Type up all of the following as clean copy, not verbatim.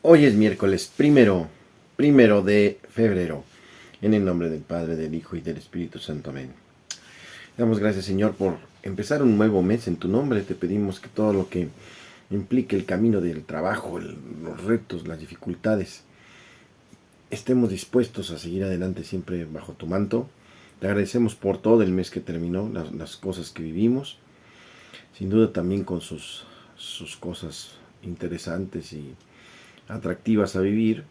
Hoy es miércoles primero de febrero. En el nombre del Padre, del Hijo y del Espíritu Santo. Amén. Damos gracias, Señor, por empezar un nuevo mes en tu nombre. Te pedimos que todo lo que implique el camino del trabajo, los retos, las dificultades, estemos dispuestos a seguir adelante siempre bajo tu manto. Te agradecemos por todo el mes que terminó, las cosas que vivimos, sin duda también con sus cosas interesantes y atractivas a vivir.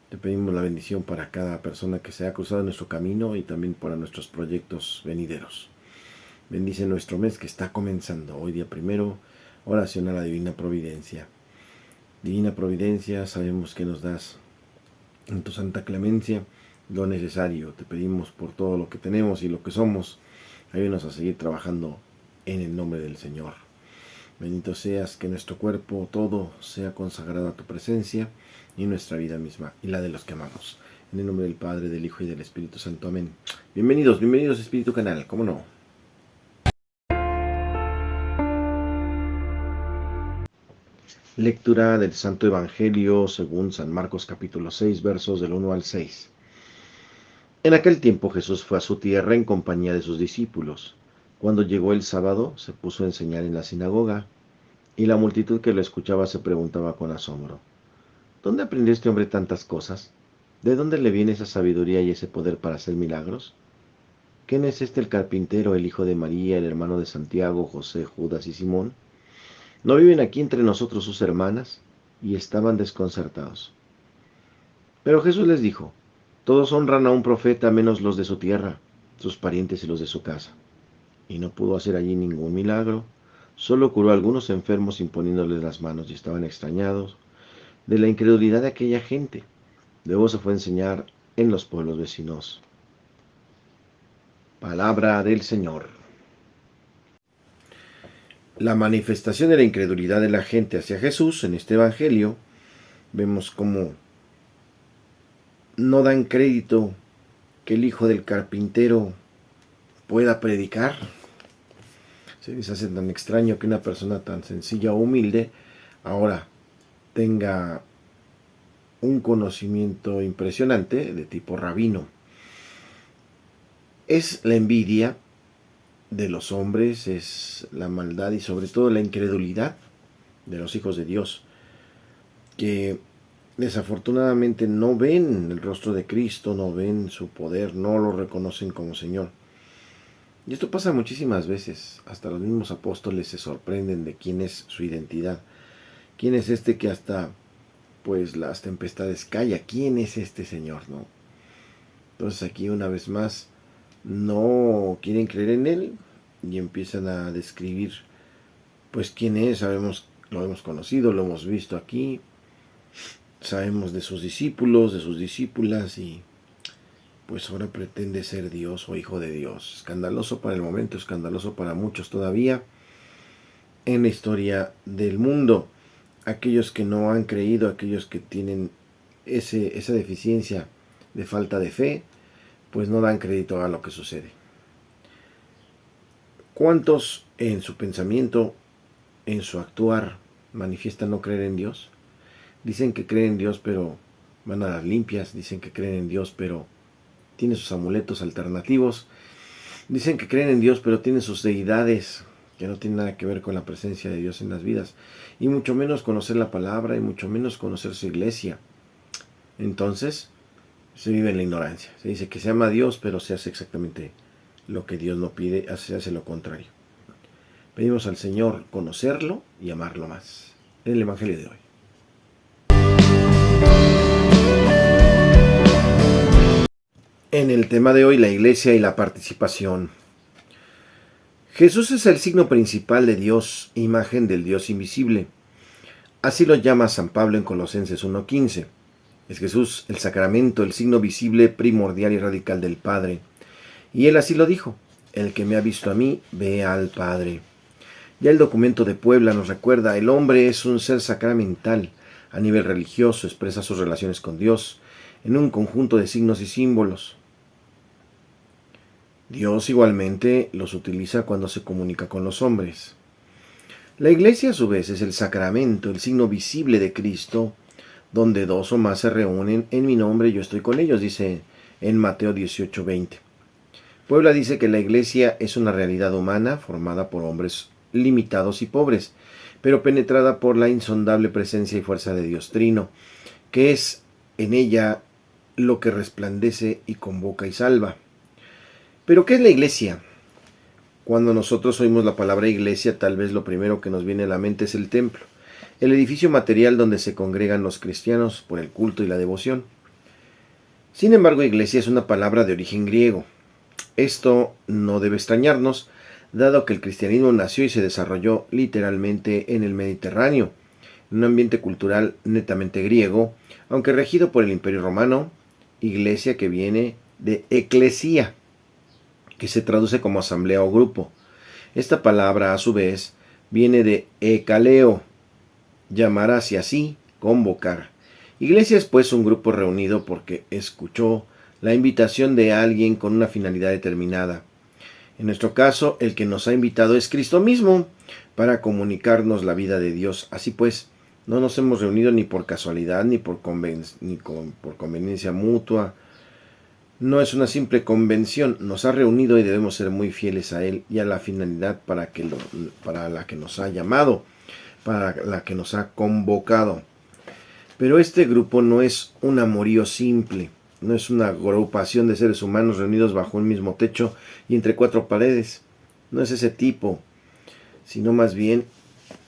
Te pedimos la bendición para cada persona que se ha cruzado en nuestro camino y también para nuestros proyectos venideros. Bendice nuestro mes que está comenzando. Hoy día primero, oración a la Divina Providencia. Divina Providencia, sabemos que nos das en tu santa clemencia lo necesario. Te pedimos por todo lo que tenemos y lo que somos. Ayúdanos a seguir trabajando en el nombre del Señor. Bendito seas, que nuestro cuerpo todo sea consagrado a tu presencia y nuestra vida misma y la de los que amamos. En el nombre del Padre, del Hijo y del Espíritu Santo. Amén. Bienvenidos a Espíritu Canal, ¿cómo no? Lectura del Santo Evangelio según San Marcos capítulo 6, versos del 1 al 6. En aquel tiempo Jesús fue a su tierra en compañía de sus discípulos. Cuando llegó el sábado, se puso a enseñar en la sinagoga, y la multitud que lo escuchaba se preguntaba con asombro: ¿dónde aprendió este hombre tantas cosas? ¿De dónde le viene esa sabiduría y ese poder para hacer milagros? ¿Quién es este el carpintero, el hijo de María, el hermano de Santiago, José, Judas y Simón? ¿No viven aquí entre nosotros sus hermanas? Y estaban desconcertados. Pero Jesús les dijo: todos honran a un profeta menos los de su tierra, sus parientes y los de su casa. Y no pudo hacer allí ningún milagro, solo curó a algunos enfermos imponiéndoles las manos, y estaban extrañados de la incredulidad de aquella gente. Luego se fue a enseñar en los pueblos vecinos. Palabra del Señor. La manifestación de la incredulidad de la gente hacia Jesús en este Evangelio, vemos cómo no dan crédito que el hijo del carpintero pueda predicar. Se les hace tan extraño que una persona tan sencilla o humilde ahora tenga un conocimiento impresionante de tipo rabino. Es la envidia de los hombres, es la maldad y sobre todo la incredulidad de los hijos de Dios, que desafortunadamente no ven el rostro de Cristo, no ven su poder, no lo reconocen como Señor. Y esto pasa muchísimas veces. Hasta los mismos apóstoles se sorprenden de quién es su identidad. ¿Quién es este que hasta pues las tempestades calla? ¿Quién es este Señor, no? Entonces aquí una vez más no quieren creer en él y empiezan a describir pues quién es. Sabemos, lo hemos conocido, lo hemos visto aquí, sabemos de sus discípulos, de sus discípulas, y pues ahora pretende ser Dios o hijo de Dios. Escandaloso para el momento, escandaloso para muchos todavía en la historia del mundo. Aquellos que no han creído, aquellos que tienen esa deficiencia de falta de fe, pues no dan crédito a lo que sucede. ¿Cuántos en su pensamiento, en su actuar, manifiestan no creer en Dios? Dicen que creen en Dios, pero van a las limpias. Dicen que creen en Dios, pero tienen sus amuletos alternativos. Dicen que creen en Dios, pero tienen sus deidades que no tienen nada que ver con la presencia de Dios en las vidas. Y mucho menos conocer la palabra, y mucho menos conocer su iglesia. Entonces se vive en la ignorancia. Se dice que se ama a Dios, pero se hace exactamente lo que Dios no pide, se hace lo contrario. Pedimos al Señor conocerlo y amarlo más. En el Evangelio de hoy. En el tema de hoy, la iglesia y la participación. Jesús es el signo principal de Dios, imagen del Dios invisible. Así lo llama San Pablo en Colosenses 1:15. Es Jesús el sacramento, el signo visible, primordial y radical del Padre. Y él así lo dijo: el que me ha visto a mí, ve al Padre. Ya el documento de Puebla nos recuerda: el hombre es un ser sacramental. A nivel religioso expresa sus relaciones con Dios en un conjunto de signos y símbolos. Dios igualmente los utiliza cuando se comunica con los hombres. La iglesia a su vez es el sacramento, el signo visible de Cristo, donde dos o más se reúnen en mi nombre, yo estoy con ellos, dice en Mateo 18:20. Puebla dice que la iglesia es una realidad humana formada por hombres limitados y pobres, pero penetrada por la insondable presencia y fuerza de Dios Trino, que es en ella lo que resplandece y convoca y salva. ¿Pero qué es la iglesia? Cuando nosotros oímos la palabra iglesia, tal vez lo primero que nos viene a la mente es el templo, el edificio material donde se congregan los cristianos por el culto y la devoción. Sin embargo, iglesia es una palabra de origen griego. Esto no debe extrañarnos, dado que el cristianismo nació y se desarrolló literalmente en el Mediterráneo, en un ambiente cultural netamente griego, aunque regido por el Imperio Romano, iglesia que viene de eclesía, que se traduce como asamblea o grupo. Esta palabra, a su vez, viene de ekaleo, llamar hacia sí, convocar. Iglesia es pues un grupo reunido porque escuchó la invitación de alguien con una finalidad determinada. En nuestro caso, el que nos ha invitado es Cristo mismo para comunicarnos la vida de Dios. Así pues, no nos hemos reunido ni por casualidad ni por conveniencia mutua. No es una simple convención, nos ha reunido y debemos ser muy fieles a Él y a la finalidad para la que nos ha llamado, para la que nos ha convocado. Pero este grupo no es un amorío simple, no es una agrupación de seres humanos reunidos bajo un mismo techo y entre cuatro paredes. No es ese tipo, sino más bien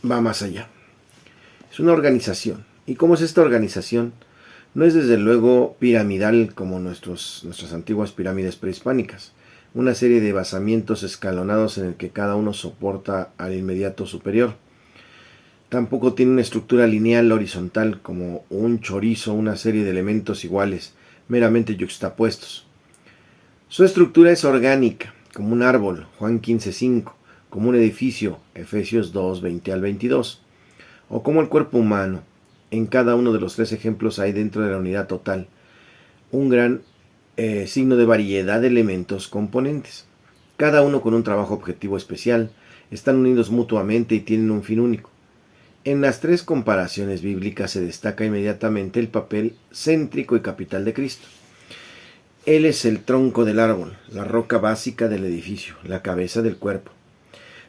va más allá. Es una organización. ¿Y cómo es esta organización? No es desde luego piramidal como nuestras antiguas pirámides prehispánicas, una serie de basamientos escalonados en el que cada uno soporta al inmediato superior. Tampoco tiene una estructura lineal horizontal como un chorizo, una serie de elementos iguales, meramente yuxtapuestos. Su estructura es orgánica, como un árbol, Juan 15:5, como un edificio, Efesios 2:20 al 22, o como el cuerpo humano. En cada uno de los tres ejemplos hay dentro de la unidad total un gran signo de variedad de elementos componentes, cada uno con un trabajo objetivo especial, están unidos mutuamente y tienen un fin único. En las tres comparaciones bíblicas se destaca inmediatamente el papel céntrico y capital de Cristo. Él es el tronco del árbol, la roca básica del edificio, la cabeza del cuerpo.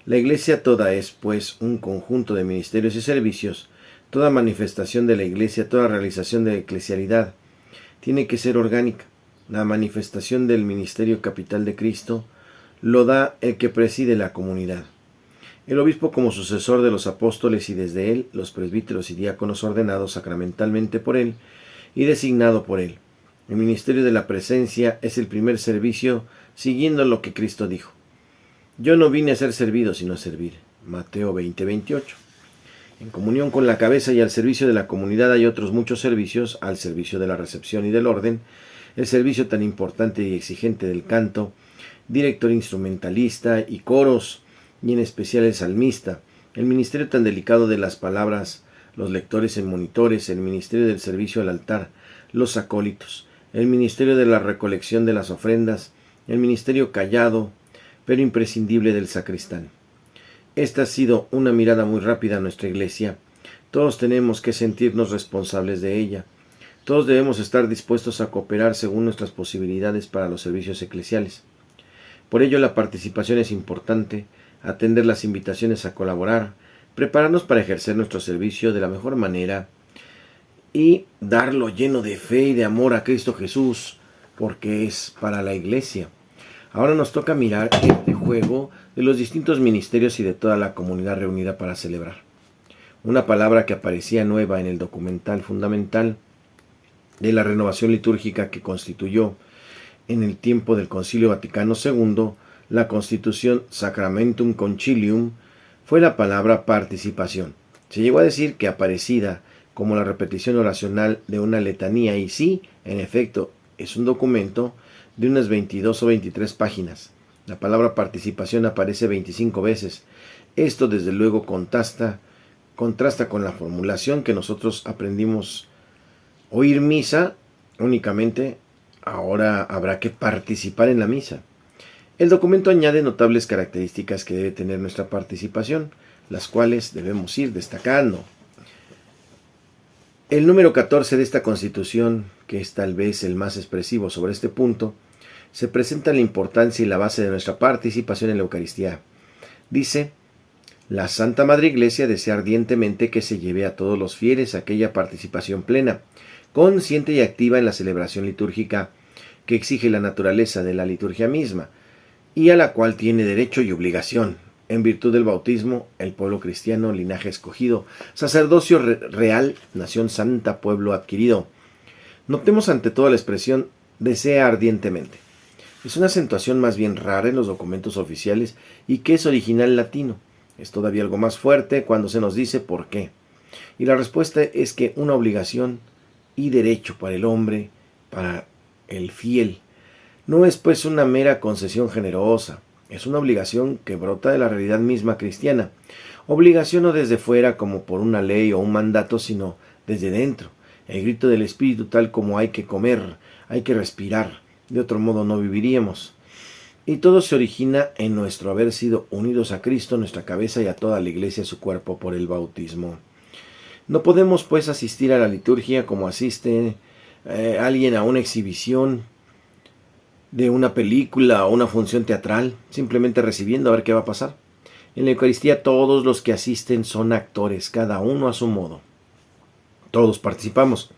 La iglesia toda es, pues, un conjunto de ministerios y servicios. Toda manifestación de la iglesia, toda realización de la eclesialidad, tiene que ser orgánica. La manifestación del ministerio capital de Cristo lo da el que preside la comunidad. El obispo como sucesor de los apóstoles y desde él los presbíteros y diáconos ordenados sacramentalmente por él y designado por él. El ministerio de la presencia es el primer servicio siguiendo lo que Cristo dijo. Yo no vine a ser servido sino a servir. Mateo 20:28. En comunión con la cabeza y al servicio de la comunidad hay otros muchos servicios, al servicio de la recepción y del orden, el servicio tan importante y exigente del canto, director instrumentalista y coros, y en especial el salmista, el ministerio tan delicado de las palabras, los lectores en monitores, el ministerio del servicio al altar, los acólitos, el ministerio de la recolección de las ofrendas, el ministerio callado, pero imprescindible del sacristán. Esta ha sido una mirada muy rápida a nuestra iglesia. Todos tenemos que sentirnos responsables de ella. Todos debemos estar dispuestos a cooperar según nuestras posibilidades para los servicios eclesiales. Por ello la participación es importante, atender las invitaciones a colaborar, prepararnos para ejercer nuestro servicio de la mejor manera y darlo lleno de fe y de amor a Cristo Jesús, porque es para la iglesia. Ahora nos toca mirar este juego de los distintos ministerios y de toda la comunidad reunida para celebrar. Una palabra que aparecía nueva en el documental fundamental de la renovación litúrgica que constituyó en el tiempo del Concilio Vaticano II la Constitución Sacramentum Concilium, fue la palabra participación. Se llegó a decir que aparecida como la repetición oracional de una letanía, y sí, en efecto, es un documento de unas 22 o 23 páginas. La palabra participación aparece 25 veces. Esto desde luego contrasta con la formulación que nosotros aprendimos oír misa únicamente. Ahora habrá que participar en la misa. El documento añade notables características que debe tener nuestra participación, las cuales debemos ir destacando. El número 14 de esta Constitución, que es tal vez el más expresivo sobre este punto, se presenta la importancia y la base de nuestra participación en la Eucaristía. Dice: la Santa Madre Iglesia desea ardientemente que se lleve a todos los fieles aquella participación plena, consciente y activa en la celebración litúrgica que exige la naturaleza de la liturgia misma, y a la cual tiene derecho y obligación, en virtud del bautismo, el pueblo cristiano, linaje escogido, sacerdocio real, nación santa, pueblo adquirido. Notemos ante todo la expresión desea ardientemente. Es una acentuación más bien rara en los documentos oficiales y que es original latino. Es todavía algo más fuerte cuando se nos dice por qué. Y la respuesta es que una obligación y derecho para el hombre, para el fiel. No es pues una mera concesión generosa, es una obligación que brota de la realidad misma cristiana. Obligación no desde fuera como por una ley o un mandato, sino desde dentro. El grito del Espíritu tal como hay que comer, hay que respirar, de otro modo no viviríamos. Y todo se origina en nuestro haber sido unidos a Cristo, nuestra cabeza, y a toda la Iglesia, su cuerpo, por el bautismo. No podemos pues asistir a la liturgia como asiste alguien a una exhibición de una película o una función teatral, simplemente recibiendo a ver qué va a pasar. En la Eucaristía todos los que asisten son actores, cada uno a su modo. Todos participamos.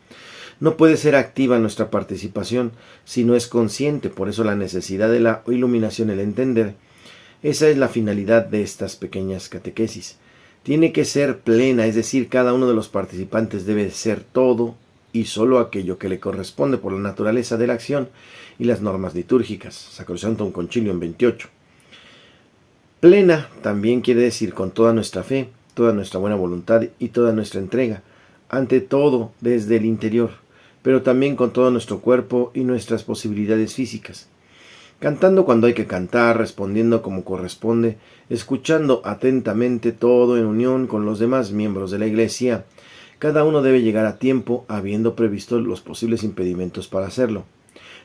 No puede ser activa nuestra participación si no es consciente, por eso la necesidad de la iluminación, el entender. Esa es la finalidad de estas pequeñas catequesis. Tiene que ser plena, es decir, cada uno de los participantes debe ser todo y solo aquello que le corresponde por la naturaleza de la acción y las normas litúrgicas. Sacrosanctum Concilium 28. Plena también quiere decir con toda nuestra fe, toda nuestra buena voluntad y toda nuestra entrega, ante todo desde el interior, pero también con todo nuestro cuerpo y nuestras posibilidades físicas. Cantando cuando hay que cantar, respondiendo como corresponde, escuchando atentamente, todo en unión con los demás miembros de la Iglesia. Cada uno debe llegar a tiempo, habiendo previsto los posibles impedimentos para hacerlo.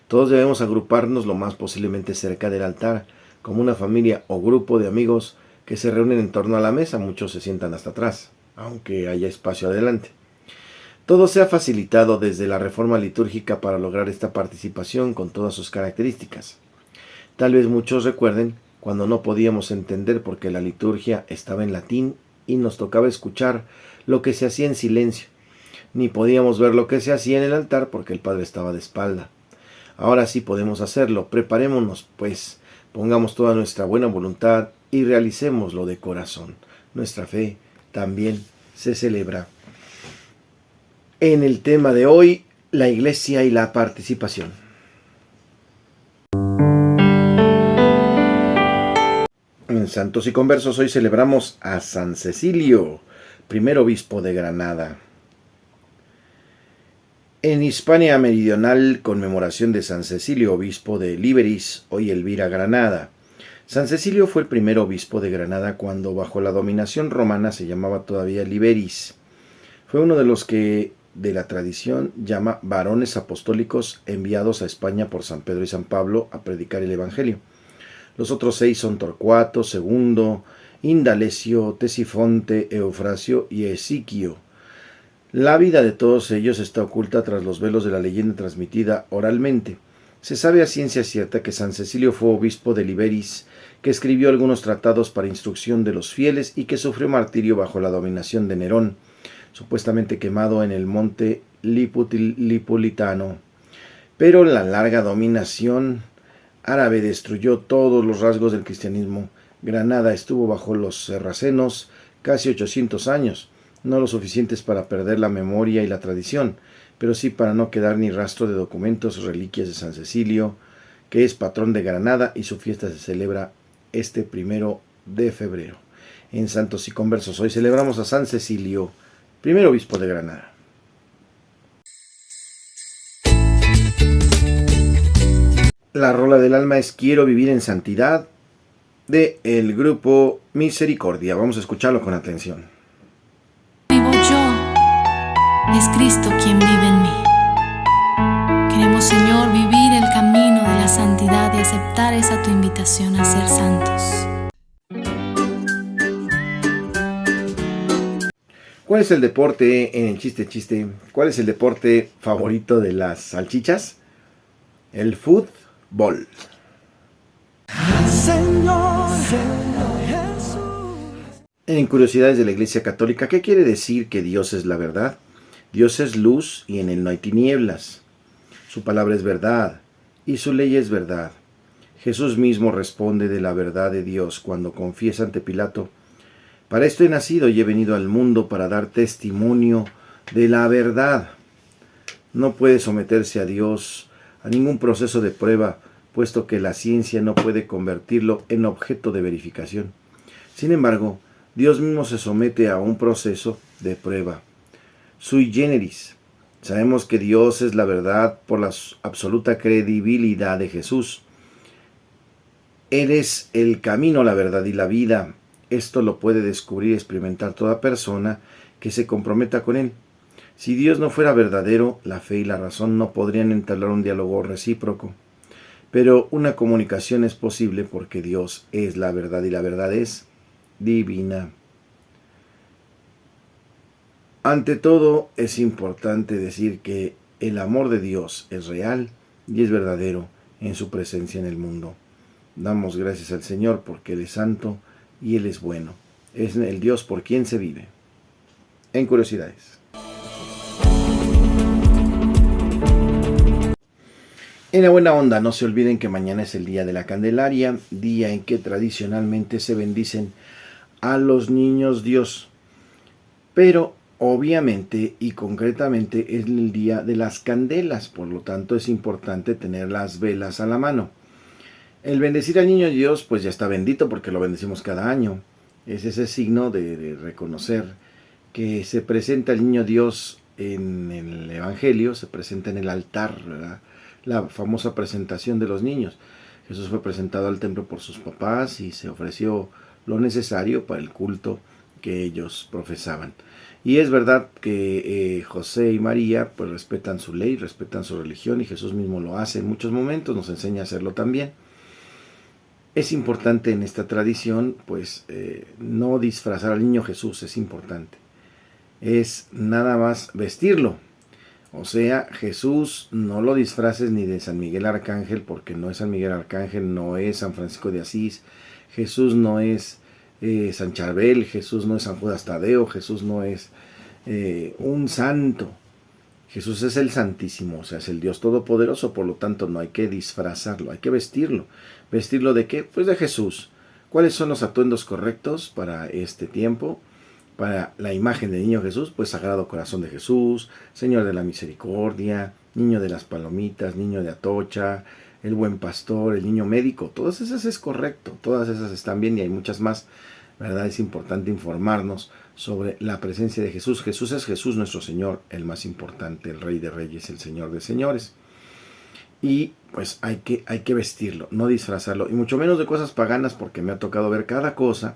Todos debemos agruparnos lo más posiblemente cerca del altar, como una familia o grupo de amigos que se reúnen en torno a la mesa. Muchos se sientan hasta atrás, aunque haya espacio adelante. Todo se ha facilitado desde la reforma litúrgica para lograr esta participación con todas sus características. Tal vez muchos recuerden cuando no podíamos entender porque la liturgia estaba en latín y nos tocaba escuchar lo que se hacía en silencio, ni podíamos ver lo que se hacía en el altar porque el Padre estaba de espalda. Ahora sí podemos hacerlo. Preparémonos, pues, pongamos toda nuestra buena voluntad y realicémoslo de corazón. Nuestra fe también se celebra. En el tema de hoy, la Iglesia y la participación. En Santos y Conversos hoy celebramos a San Cecilio, primer obispo de Granada. En Hispania Meridional, conmemoración de San Cecilio, obispo de Liberis, hoy Elvira, Granada. San Cecilio fue el primer obispo de Granada cuando bajo la dominación romana se llamaba todavía Liberis. Fue uno de los que de la tradición llama varones apostólicos enviados a España por San Pedro y San Pablo a predicar el Evangelio. Los otros 6 son Torcuato, Segundo, Indalecio, Tesifonte, Eufrasio y Esiquio. La vida de todos ellos está oculta tras los velos de la leyenda transmitida oralmente. Se sabe a ciencia cierta que San Cecilio fue obispo de Liberis, que escribió algunos tratados para instrucción de los fieles y que sufrió martirio bajo la dominación de Nerón, supuestamente quemado en el monte Lipolitano. Pero la larga dominación árabe destruyó todos los rasgos del cristianismo. Granada estuvo bajo los sarracenos casi 800 años, no lo suficientes para perder la memoria y la tradición, pero sí para no quedar ni rastro de documentos o reliquias de San Cecilio, que es patrón de Granada y su fiesta se celebra este 1 de febrero. En Santos y Conversos hoy celebramos a San Cecilio, primer obispo de Granada. La rola del alma es Quiero vivir en santidad, de el grupo Misericordia. Vamos a escucharlo con atención. Vivo yo, es Cristo quien vive en mí. Queremos, Señor, vivir el camino de la santidad y aceptar esa tu invitación a ser santos. ¿Cuál es el deporte, en el chiste, cuál es el deporte favorito de las salchichas? El fútbol. Señor Jesús. En Curiosidades de la Iglesia Católica, ¿qué quiere decir que Dios es la verdad? Dios es luz y en él no hay tinieblas. Su palabra es verdad y su ley es verdad. Jesús mismo responde de la verdad de Dios cuando confiesa ante Pilato: para esto he nacido y he venido al mundo para dar testimonio de la verdad. No puede someterse a Dios a ningún proceso de prueba, puesto que la ciencia no puede convertirlo en objeto de verificación. Sin embargo, Dios mismo se somete a un proceso de prueba. Sui generis. Sabemos que Dios es la verdad por la absoluta credibilidad de Jesús. Él es el camino, la verdad y la vida. Esto lo puede descubrir y experimentar toda persona que se comprometa con Él. Si Dios no fuera verdadero, la fe y la razón no podrían entablar un diálogo recíproco. Pero una comunicación es posible porque Dios es la verdad y la verdad es divina. Ante todo, es importante decir que el amor de Dios es real y es verdadero en su presencia en el mundo. Damos gracias al Señor porque Él es santo y Él es bueno. Es el Dios por quien se vive. En Curiosidades. En la buena onda, no se olviden que mañana es el Día de la Candelaria, día en que tradicionalmente se bendicen a los niños Dios. Pero obviamente y concretamente es el Día de las Candelas, por lo tanto es importante tener las velas a la mano. El bendecir al niño Dios pues ya está bendito porque lo bendecimos cada año. Es ese signo de reconocer que se presenta el niño Dios en el Evangelio, se presenta en el altar, ¿verdad? La famosa presentación de los niños. Jesús fue presentado al templo por sus papás y se ofreció lo necesario para el culto que ellos profesaban. Y es verdad que José y María pues respetan su ley, respetan su religión, y Jesús mismo lo hace en muchos momentos, nos enseña a hacerlo también. Es importante en esta tradición, pues, no disfrazar al niño Jesús, es importante. Es nada más vestirlo. O sea, Jesús no lo disfraces ni de San Miguel Arcángel, porque no es San Miguel Arcángel, no es San Francisco de Asís, Jesús no es San Charbel, Jesús no es San Judas Tadeo, Jesús no es un santo. Jesús es el Santísimo, o sea, es el Dios Todopoderoso, por lo tanto no hay que disfrazarlo, hay que vestirlo. ¿Vestirlo de qué? Pues de Jesús. ¿Cuáles son los atuendos correctos para este tiempo? Para la imagen del niño Jesús, pues Sagrado Corazón de Jesús, Señor de la Misericordia, Niño de las Palomitas, Niño de Atocha, el Buen Pastor, el Niño Médico, todas esas es correcto, todas esas están bien y hay muchas más, ¿verdad? Es importante informarnos sobre la presencia de Jesús. Jesús es Jesús nuestro Señor, el más importante, el Rey de Reyes, el Señor de Señores. Y pues hay que vestirlo, no disfrazarlo, y mucho menos de cosas paganas, porque me ha tocado ver cada cosa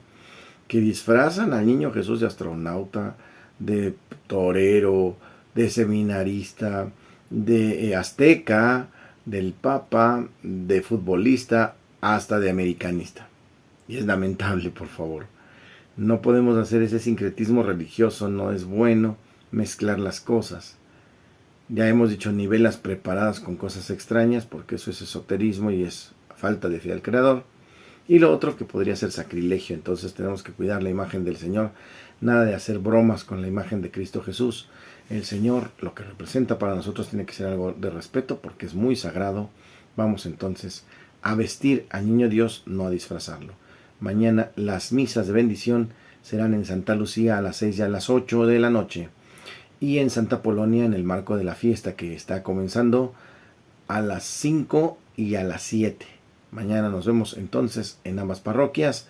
que disfrazan al niño Jesús de astronauta, de torero, de seminarista, de azteca, del papa, de futbolista, hasta de americanista. Y es lamentable, por favor. No podemos hacer ese sincretismo religioso, no es bueno mezclar las cosas. Ya hemos dicho, ni velas preparadas con cosas extrañas, porque eso es esoterismo y es falta de fe al Creador. Y lo otro que podría ser sacrilegio, entonces tenemos que cuidar la imagen del Señor. Nada de hacer bromas con la imagen de Cristo Jesús. El Señor, lo que representa para nosotros, tiene que ser algo de respeto porque es muy sagrado. Vamos entonces a vestir al niño Dios, no a disfrazarlo. Mañana las misas de bendición serán en Santa Lucía a las 6 y a las 8 de la noche. Y en Santa Polonia en el marco de la fiesta que está comenzando a las 5 y a las 7. Mañana nos vemos entonces en ambas parroquias.